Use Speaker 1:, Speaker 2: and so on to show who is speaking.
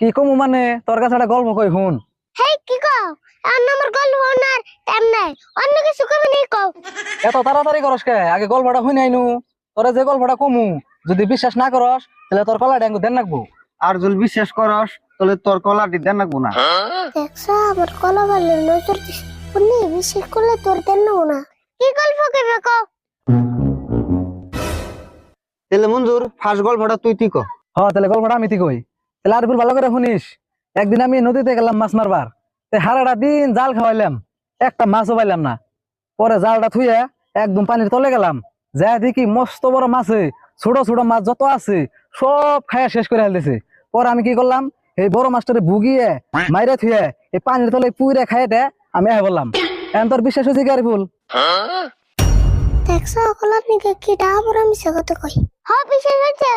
Speaker 1: কি কমু মানে তোর কাছে একটা গল্প কই হুন।
Speaker 2: হেই কি কও আর আমার গল্প ওনার টাইম নাই অন্য কিছু কবে নেই কও
Speaker 1: এত তাড়াতাড়ি করস কে? আগে গল্পটা শুই নাইনু। তোরে যে গল্পটা কমু যদি বিশ্বাস না করস তাহলে তোর কলা ড্যাঙ্গু দেন রাখবো।
Speaker 3: আর যদি বিশ্বাস করস তাহলে তোর কলাটি দেন রাখবো না।
Speaker 2: দেখছো আমার কলা বালে নজর দিস উনি বিশেষ করলে তোর দেন না কি গল্প কইবে কও
Speaker 3: তাহলে মঞ্জুর ফার্স্ট গল্পটা তুই ক।
Speaker 1: তাহলে গল্পটা আমি কই। তাহলে আর ভালো করে শুনিস। একদিন আমি নদীতে গেলাম মাছ মারবার। হারাটা দিন জাল খাওয়াইলাম, একটা মাছও পাইলাম না। পরে জালটা থুয়ে একদম পানির তলে গেলাম, যা দেখি মস্ত বড় মাছে, ছোট ছোট মাছ যত আছে সব খাইয়া শেষ করে ফেলতেছে। পরে আমি কি করলাম, এই বড় মাছটারে ভুগিয়ে মাইরে থুয়ে এই পানির তলে পুইরে খাইয়ে আমি বললাম। এখন তোর বিশ্বাস হয়েছে কি আরিফুল?
Speaker 2: দেখছো কলার নিকে কি ডাবর আমি কথা কই হ্যাঁ বিশ্বাস হয়েছে